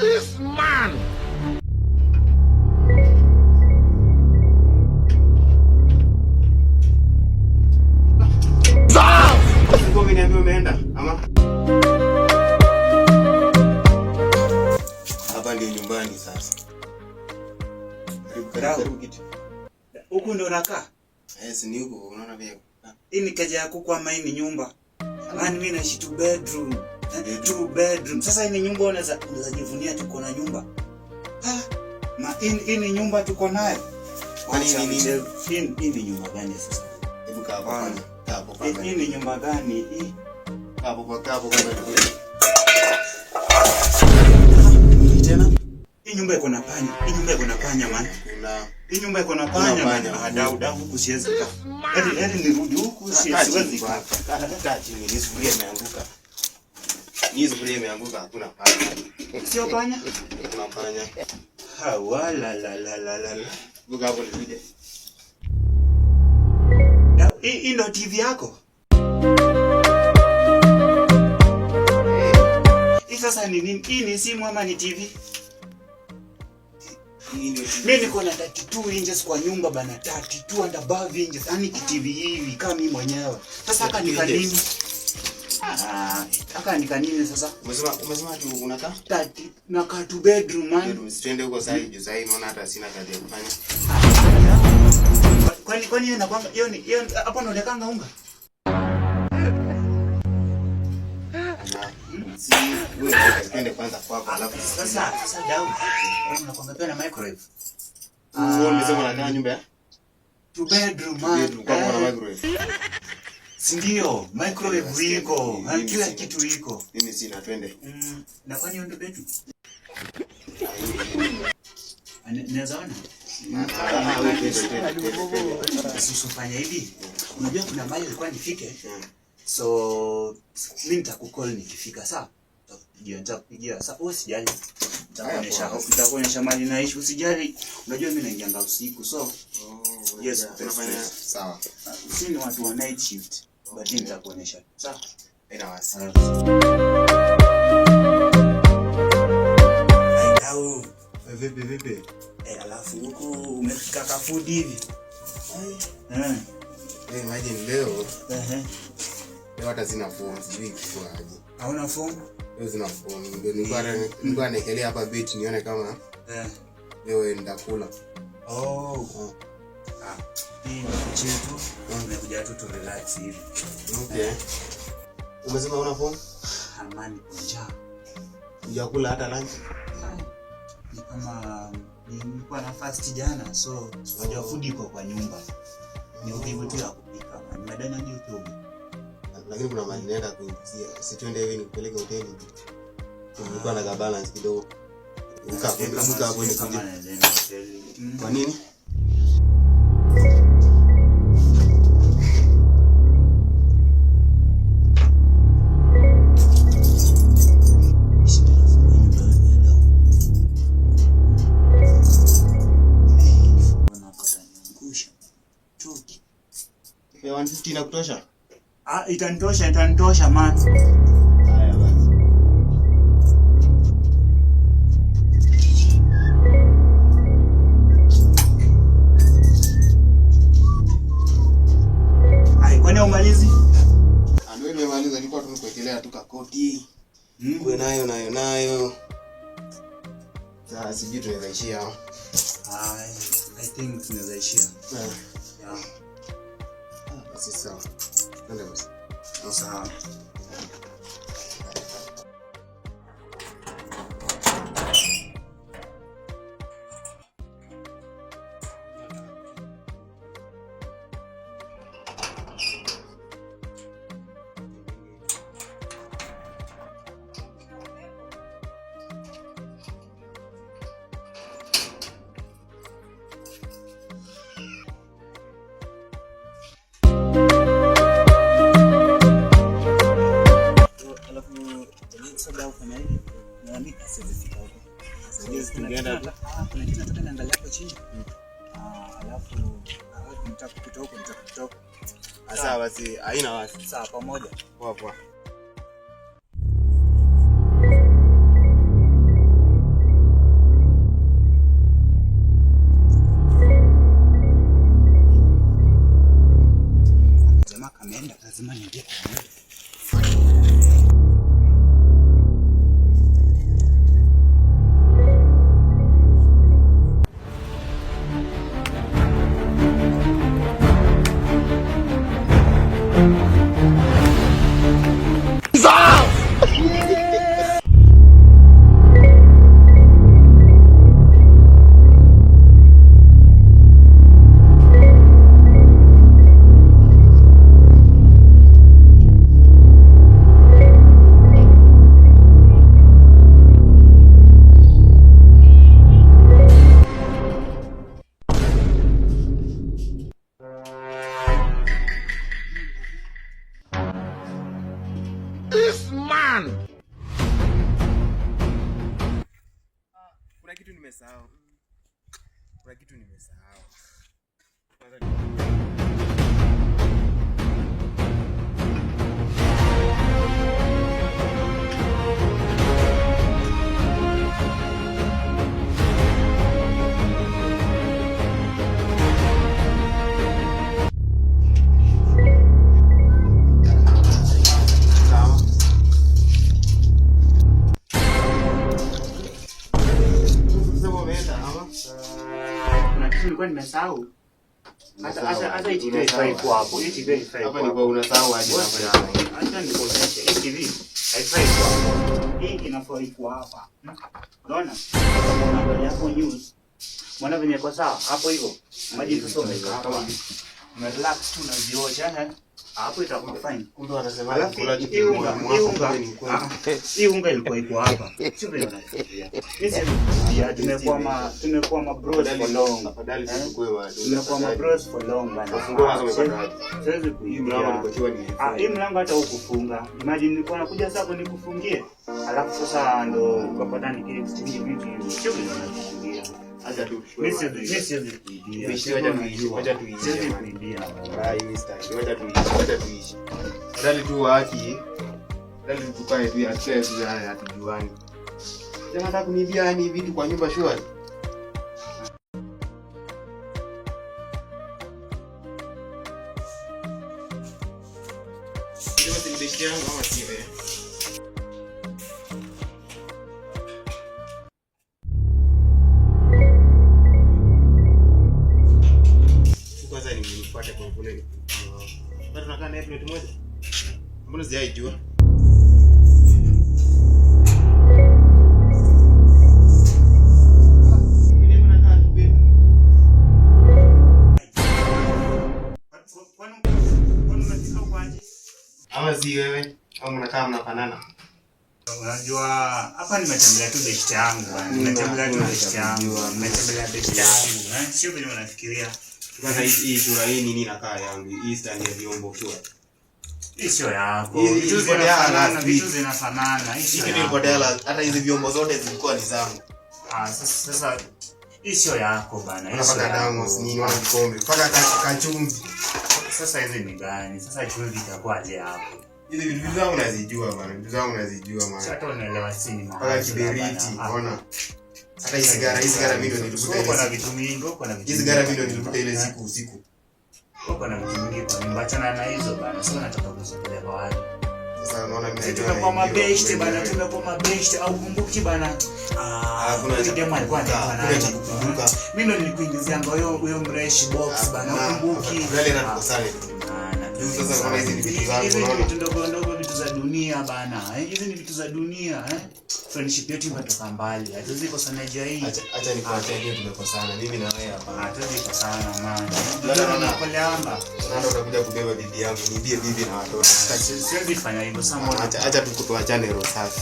this man. Umeenda ama hapa ndio nyumbani sasa. Karibu kiti. Huku ndo nakaa? Yes, ni huko unaona vile. Hii ni kaja yako kwa maini nyumba. Yaani mimi naishi 2 bedroom. 2 bedroom. Sasa hii ni nyumba unaweza jivunia tuko na nyumba. Hii ni nyumba tuko nayo. Hii ni nyumba gani sasa? Hebu kaa hapo. Hii ni nyumba gani hii? Hapo kama tena. Hii nyumba iko na panya. Hii nyumba iko na panya man. Hii nyumba iko na panya man. Dau huku siwezi kaa. Hadi nirudi huku siwezi kaa. Kaa chini, nisufuria imeanguka hakuna panya. Sio panya? Kuna panya. Hawala la. Buka hapo nirudi. Hii ndo TV yako? Sasa ni nini? Hii ni simu ama ni TV? Mimi niko na 32 inches kwa nyumba bana, 32 and above inches. Yaani TV hivi kama mimi mwenyewe. Sasa haka nika nini? Haka nika nini sasa? Umesema tu unakaa? 30 na ka 2 bedroom man. Twende huko sasa hivi, sasa hivi naona hata sina kazi ya kufanya. Kwani hiyo inakwanga hiyo hapo unaonekanga unga? Si wewe twende kwanza kwako alafu sasa dau. Unakwanga pia na microwave. Wewe umesema unakaa nyumba ya 2 bedroom man. Kwa na microwave. Si ndio? Microwave iko, kila kitu iko. Mimi sina, twende. Na kwani hiyo ndio bedroom? Naweza ona? Usifanye hivi. Unajua kuna mahali ilikuwa nifike. So mimi nitakucall nikifika, sawa? Nitakupigia. Sasa usijali. Nitakuonyesha mahali naishi, usijali. Unajua mimi naingia usiku, so yes, tunafanya sawa. Sisi ni watu wa night shift. But nitakuonyesha. Sawa? Ina wasi. Au vipi? Alafu huku umefika ka food hivi. Imagine leo. Leo hata sina phone, sijui kifuaje. Hauna phone? Leo sina phone. Ndio nilikuwa naekelea hapa beti nione kama leo nitakula. Hii chetu tumekuja tu relax hivi. Okay. Umesema una phone? Amani kunja. Hujakula hata lunch? Ni kama nilikuwa na fast jana, so unajua food iko kwa nyumba. Ni uvivu tu ya kupika. Madani hadi utogo. Lakini kuna mali naenda kuingizia. Si twende hivi nikupeleke hoteli. Tulikuwa na balance kidogo. Ukakumbuka hapo ni kama naenda hoteli. Kwa nini? Ya 150 na kutosha? Itanitosha man. Haya basi. Kwani umalizi? Ndio nimemaliza, nilikuwa tumekuwekelea tu kakoti. Uwe nayo. Sasa sijui tunaweza ishia hapo. I think tunaweza ishia. Yeah. Basi sawa. Twende basi. Sawa. Sasa ufanya hivi na mimi siwezi fika huko. Sasa tungeenda tu. Kuna kitu nataka niangalie hapo chini. Alafu nitakupita huko. Sawa basi, haina wasi. Sawa pamoja. Poa. man. Kuna kitu nimesahau. Nilikuwa nimesahau. Hata hii TV haifai kuwa hapo. Hii TV haifai kuwa. Hapa ni kwa unasahau aje hapa. Hata nikuonyeshe hii TV haifai kuwa hapo. Hii inafaa kuwa hapa. Unaona? Unaangalia hapo news. Mwana venye kwa sawa hapo hivyo. Maji tusome hapa. Relax tu na vioja hapo itakuwa fine. Kumbe wanasema kula hii unga ilikuwa iko hapa. Sio vile unafikiria. Sisi tumekuwa ma bros for long. Afadhali tuchukue watu. Tumekuwa ma bros for long bana. Fungo wazo umepata. Siwezi kuingia. Hii mlango hata hukufunga. Imagine nilikuwa nakuja sasa nikufungie. Alafu sasa ndo ukapata nikiexchange vitu. Sio vile unafikiria. Acha tu. Mimi siwezi kuibia. Wacha tuishi. Wacha tuishi. Dali tu haki. Dali tukae tu access ya hatujuani. Sema nataka kunibia ni vitu kwa nyumba shwari. Ndio tindishia kama siwe. Kwanza nimepata kwa kule. Bado tunakaa na plate moja. Mbona sijaijua? Ama si wewe au mnakaa mnafanana? Unajua hapa nimetembelea tu best yangu bwana. Nimetembelea best yangu. Sio vile unafikiria. Kwanza hii sura hii nini inakaa yangu? Hii stand ya vyombo sura. Hii sio yako. Vitu zinafanana. Hii ni bodela. Hata hizi vyombo zote zilikuwa ni zangu. Sasa hii sio yako bana. Unapaka damu nini wana vikombe. Paka kachumvi. Sasa hizi ni gani? Sasa chumvi itakuwaje hapo? Hizi vitu zangu unazijua bana. Vitu zangu unazijua maana. Sasa unaelewa sini maana. Paka kiberiti, unaona? Hata hizi sigara mimi ndo nilikuta ile. Kuna vitu mingi, kuna vitu. Hizi sigara mimi ndo nilikuta ile usiku. Kuna vitu mingi kwa nyumba achana na hizo bana. Sasa nataka kusogelea kwa watu. Sasa unaona mimi tumekuwa mabeshte bana, tumekuwa mabeshte au kumbuki bana. Kuna jamaa alikuwa anakumbuka. Mimi ndo nilikuingizia huyo mresh box bana, ukumbuki. Wale natukosale. Sasa kama hizi ni vitu zangu unaona. Vitu ndogo ndogo, vitu za dunia bana. Hizi ni vitu za dunia Friendship yetu imetoka mbali. Hatuwezi kukosana hii. Acha nikuache hiyo tumekosana. Mimi na wewe hapa. Hatuwezi kukosana man. Ndio tunakoleanga. Ndio utakuja kubeba bibi yangu, nibie bibi na watoto. Siwezi fanya hivyo. Acha tukutuachane roho safi.